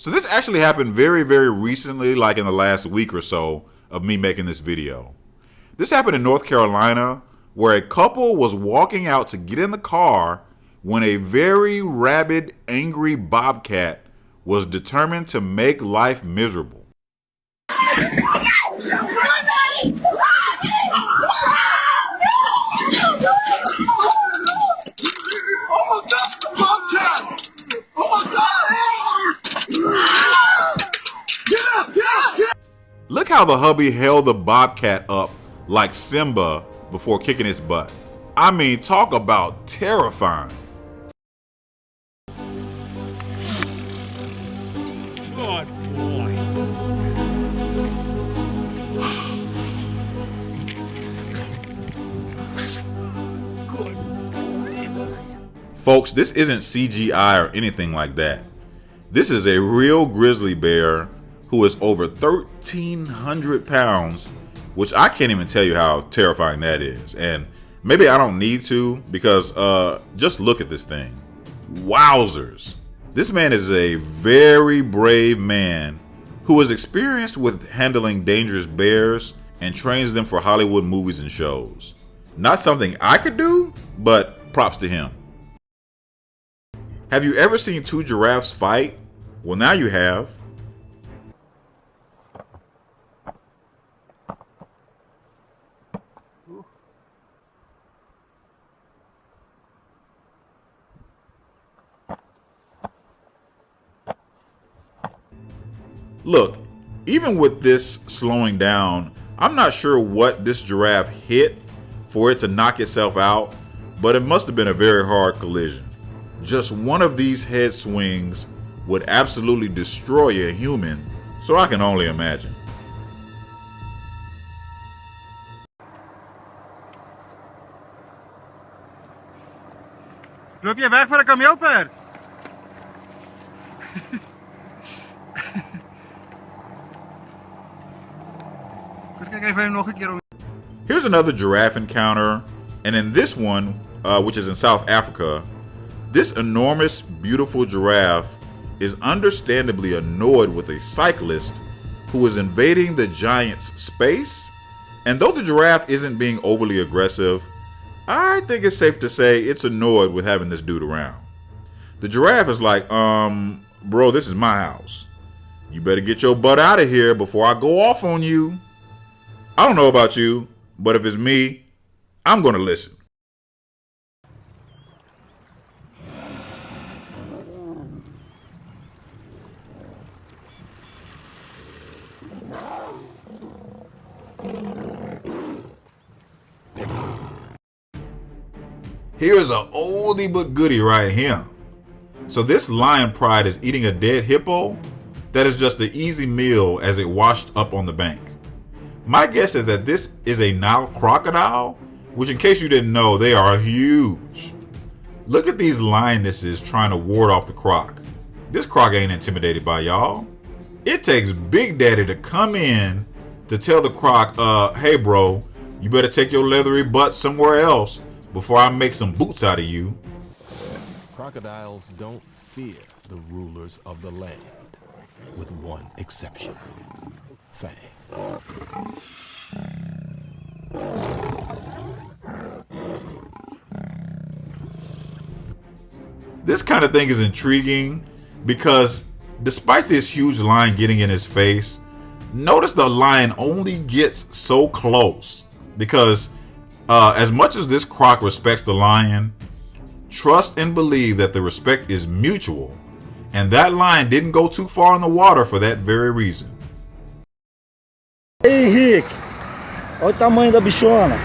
So this actually happened very, very recently, like in the last week or so of me making this video. This happened in North Carolina, where a couple was walking out to get in the car when a very rabid, angry bobcat was determined to make life miserable. Look how the hubby held the bobcat up like Simba before kicking its butt. I mean, talk about terrifying. Good boy. Good boy. Folks, this isn't CGI or anything like that. This is a real grizzly bear who is over 1,300 pounds, which I can't even tell you how terrifying that is. And maybe I don't need to, because just look at this thing. Wowzers. This man is a very brave man who is experienced with handling dangerous bears and trains them for Hollywood movies and shows. Not something I could do, but props to him. Have you ever seen two giraffes fight? Well, now you have. Look, even with this slowing down, I'm not sure what this giraffe hit for it to knock itself out, but it must have been a very hard collision. Just one of these head swings would absolutely destroy a human, so I can only imagine. Loop jy weg vir 'n kameelperd? Here's another giraffe encounter, and in this one, which is in South Africa, this enormous, beautiful giraffe is understandably annoyed with a cyclist who is invading the giant's space. And though the giraffe isn't being overly aggressive, I think it's safe to say it's annoyed with having this dude around. The giraffe is like, bro, this is my house. You better get your butt out of here before I go off on you. I don't know about you, but if it's me, I'm gonna listen. Here's an oldie but goodie right here. So this lion pride is eating a dead hippo that is just an easy meal as it washed up on the bank. My guess is that this is a Nile crocodile, which, in case you didn't know, they are huge. Look at these lionesses trying to ward off the croc. This croc ain't intimidated by y'all. It takes Big Daddy to come in to tell the croc, hey bro, you better take your leathery butt somewhere else before I make some boots out of you. Crocodiles don't fear the rulers of the land, with one exception. Fang. This kind of thing is intriguing because despite this huge lion getting in his face, notice the lion only gets so close because as much as this croc respects the lion, trust and believe that the respect is mutual, and that lion didn't go too far in the water for that very reason. Ei, Henrique, olha o tamanho da bichona.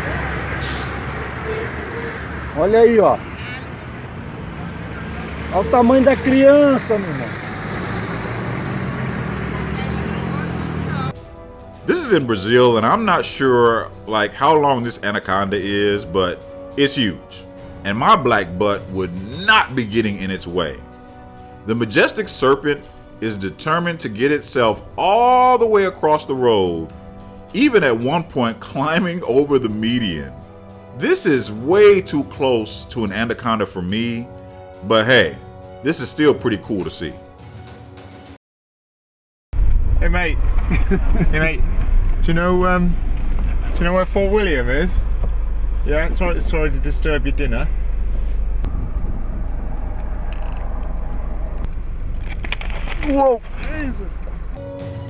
Olha aí, ó. Olha o tamanho da criança, meu irmão. This is in Brazil, and I'm not sure like how long this anaconda is, but it's huge. And my black butt would not be getting in its way. The majestic serpent is determined to get itself all the way across the road, even at one point climbing over the median. This is way too close to an anaconda for me, but hey, this is still pretty cool to see. Hey mate. Hey mate. Do you know where Fort William is? Yeah, sorry to disturb your dinner. Whoa!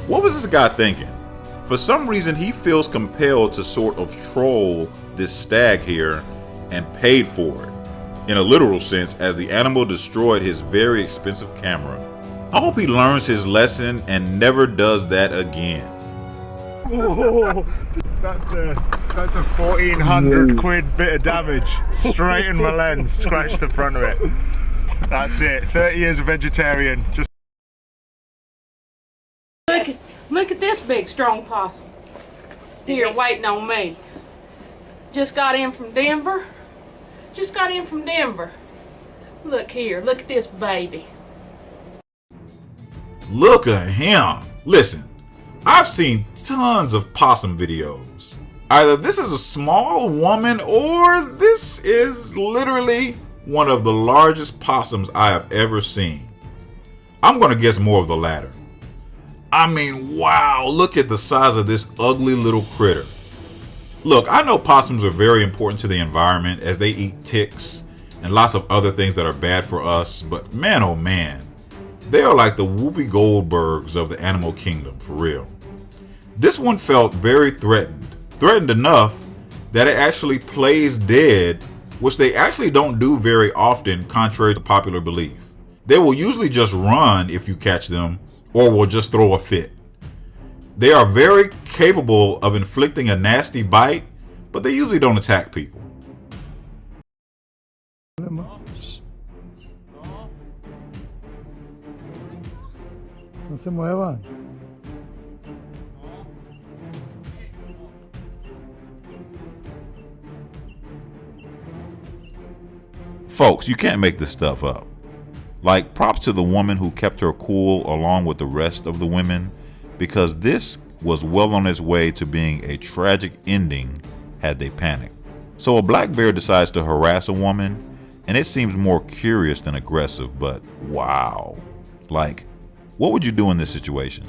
What was this guy thinking? For some reason, he feels compelled to sort of troll this stag here and paid for it, in a literal sense, as the animal destroyed his very expensive camera. I hope he learns his lesson and never does that again. Whoa. That's a 1,400 quid bit of damage. Straight in my lens, scratched the front of it. That's it, 30 years of vegetarian. Just Look at this big strong possum. Here waiting on me. Just got in from Denver. Look here, look at this baby. Look at him. Listen, I've seen tons of possum videos. Either this is a small woman or this is literally one of the largest possums I have ever seen. I'm gonna guess more of the latter. I mean, wow, look at the size of this ugly little critter. Look, I know possums are very important to the environment as they eat ticks and lots of other things that are bad for us, but man, oh man, they are like the Whoopi Goldbergs of the animal kingdom, for real. This one felt very threatened enough that it actually plays dead, which they actually don't do very often, contrary to popular belief. They will usually just run if you catch them, or will just throw a fit. They are very capable of inflicting a nasty bite, but they usually don't attack people. No se muevan. Folks, you can't make this stuff up. Like, props to the woman who kept her cool along with the rest of the women, because this was well on its way to being a tragic ending had they panicked. So a black bear decides to harass a woman, and it seems more curious than aggressive, but wow. Like, what would you do in this situation?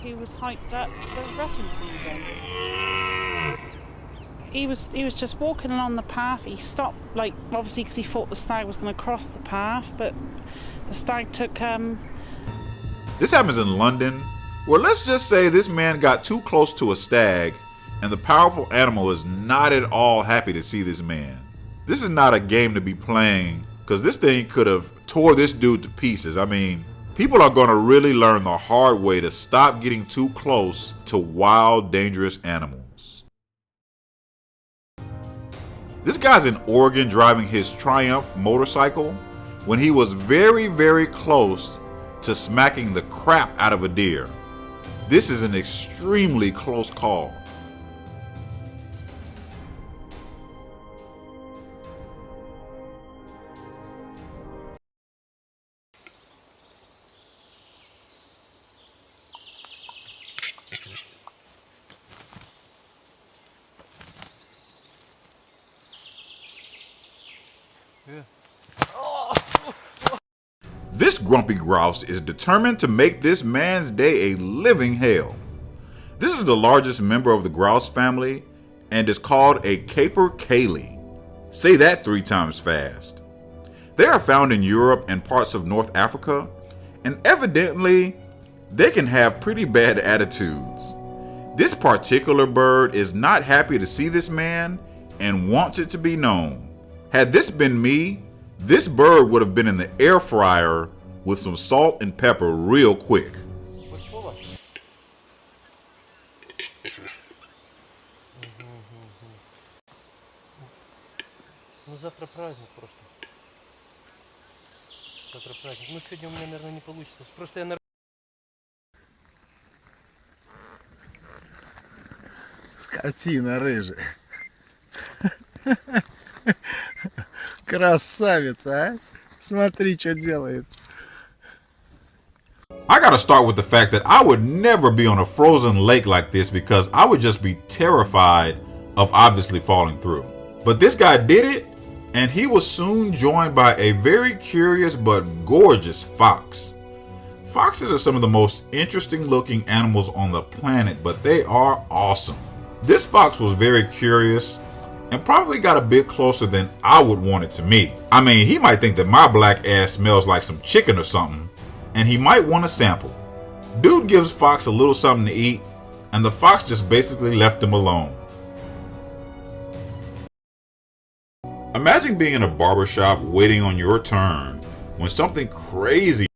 He was hyped up for rutting season. He was just walking along the path. He stopped, like, obviously because he thought the stag was going to cross the path, but the stag took This happens in London, where let's just say this man got too close to a stag and the powerful animal is not at all happy to see this man. This is not a game to be playing, because this thing could have tore this dude to pieces. I mean, people are going to really learn the hard way to stop getting too close to wild, dangerous animals. This guy's in Oregon driving his Triumph motorcycle when he was very, very close to smacking the crap out of a deer. This is an extremely close call. This grumpy grouse is determined to make this man's day a living hell. This is the largest member of the grouse family and is called a capercaillie. Say that 3 times fast. They are found in Europe and parts of North Africa, and evidently they can have pretty bad attitudes. This particular bird is not happy to see this man and wants it to be known. Had this been me, this bird would have been in the air fryer with some salt and pepper real quick. Ну завтра праздник просто. Завтра праздник. Ну сегодня у меня, наверное, не получится. Просто я Скотина рыжая. Красавица, а? Смотри, что делает. I gotta start with the fact that I would never be on a frozen lake like this because I would just be terrified of obviously falling through. But this guy did it, and he was soon joined by a very curious but gorgeous fox. Foxes are some of the most interesting looking animals on the planet, but they are awesome. This fox was very curious and probably got a bit closer than I would want it to me. I mean, he might think that my black ass smells like some chicken or something, and he might want a sample. Dude gives Fox a little something to eat, and the fox just basically left him alone. Imagine being in a barbershop waiting on your turn when something crazy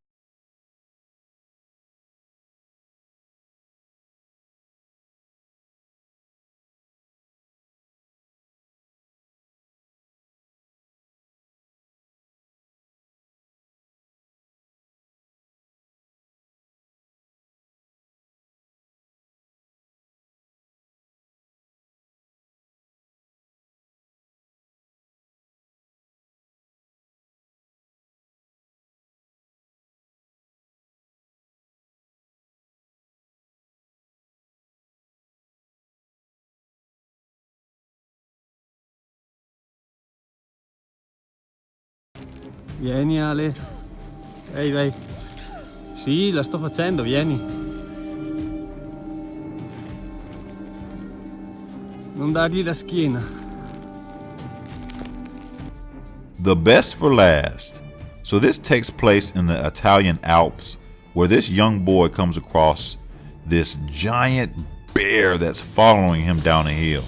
Vieni Ale. Ehi, vai. Sì, la sto facendo, vieni. Non dargli la schiena. The best for last. So this takes place in the Italian Alps, where this young boy comes across this giant bear that's following him down a hill.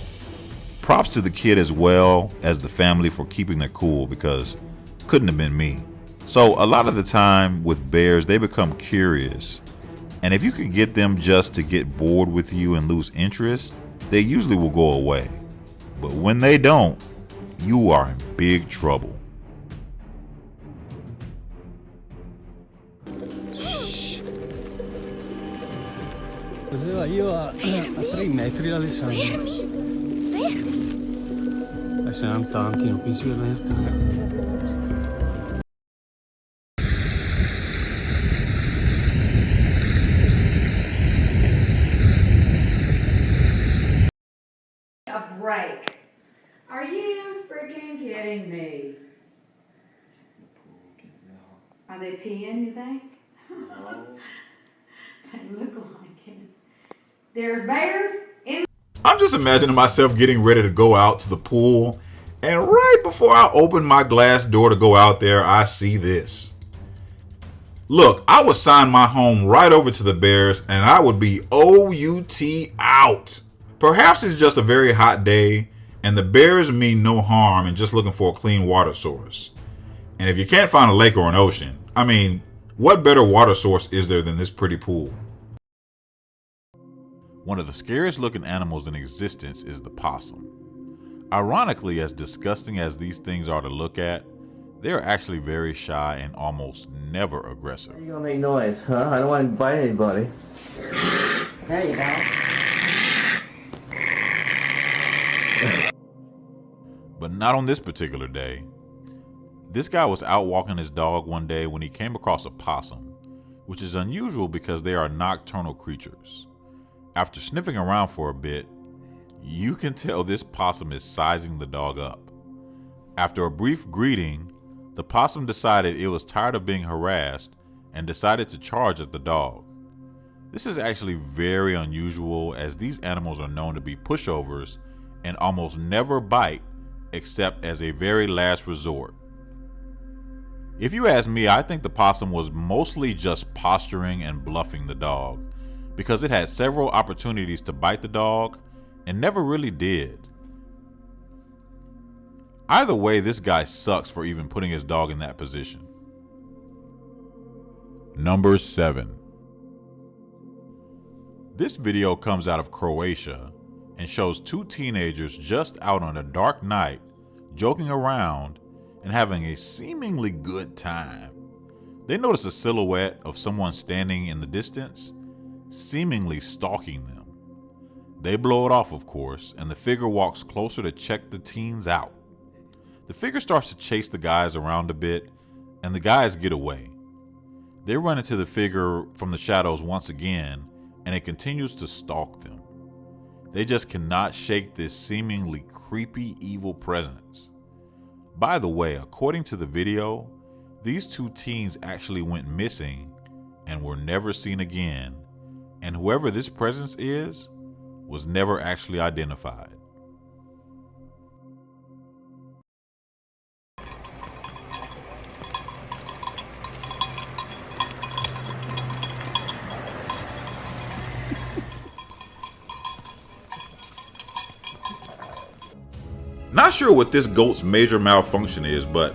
Props to the kid as well as the family for keeping their cool, because couldn't have been me. So a lot of the time with bears, they become curious, and if you can get them just to get bored with you and lose interest, they usually will go away. But when they don't, you are in big trouble. Cos'era io a 3 metri Alessandro? Fermi! Ce n'hanno tanti, non penso di venire. A break. Are you freaking kidding me? Are they peeing, you think? No. They look like it. There's bears in. I'm just imagining myself getting ready to go out to the pool, and right before I open my glass door to go out there, I see this. Look, I would sign my home right over to the bears, and I would be OUT out. Perhaps it's just a very hot day, and the bears mean no harm and just looking for a clean water source. And if you can't find a lake or an ocean, I mean, what better water source is there than this pretty pool? One of the scariest looking animals in existence is the possum. Ironically, as disgusting as these things are to look at, they are actually very shy and almost never aggressive. You're gonna make noise, huh? I don't want to bite anybody. There you go. But not on this particular day. This guy was out walking his dog one day when he came across a possum, which is unusual because they are nocturnal creatures. After sniffing around for a bit, you can tell this possum is sizing the dog up. After a brief greeting, the possum decided it was tired of being harassed and decided to charge at the dog. This is actually very unusual, as these animals are known to be pushovers and almost never bite except as a very last resort. If you ask me, I think the possum was mostly just posturing and bluffing the dog, because it had several opportunities to bite the dog and never really did. Either way, this guy sucks for even putting his dog in that position. Number 7. This video comes out of Croatia and shows two teenagers just out on a dark night, joking around and having a seemingly good time. They notice a silhouette of someone standing in the distance, seemingly stalking them. They blow it off, of course, and the figure walks closer to check the teens out. The figure starts to chase the guys around a bit, and the guys get away. They run into the figure from the shadows once again, and it continues to stalk them. They just cannot shake this seemingly creepy, evil presence. By the way, according to the video, these two teens actually went missing and were never seen again, and whoever this presence is was never actually identified. Not sure what this goat's major malfunction is, but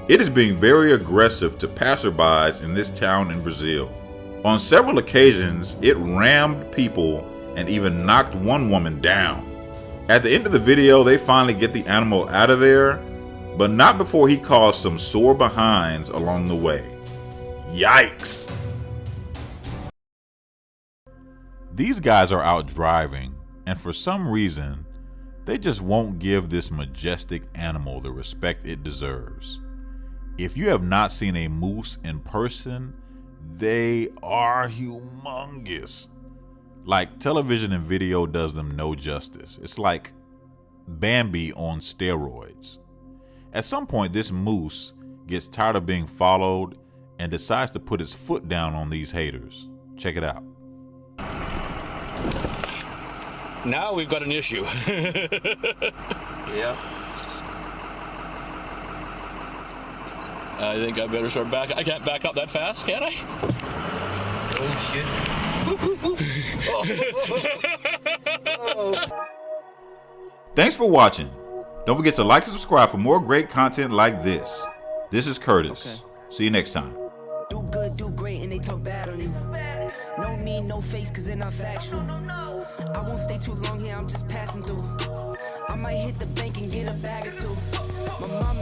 it is being very aggressive to passerbys in this town in Brazil. On several occasions, it rammed people and even knocked one woman down. At the end of the video, they finally get the animal out of there, but not before he caused some sore behinds along the way. Yikes! These guys are out driving, and for some reason, they just won't give this majestic animal the respect it deserves. If you have not seen a moose in person, they are humongous. Like, television and video does them no justice. It's like Bambi on steroids. At some point, this moose gets tired of being followed and decides to put its foot down on these haters. Check it out. Now we've got an issue. Yeah. I think I better start back. I can't back up that fast, can I? Oh shit. Thanks for watching. Don't forget to like and subscribe for more great content like this. This is Curtis. See you next time. Do good, do great, and they talk bad on you. No me, no face, cause they're not factual. I won't stay too long here, I'm just passing through. I might hit the bank and get a bag or two. My mama asked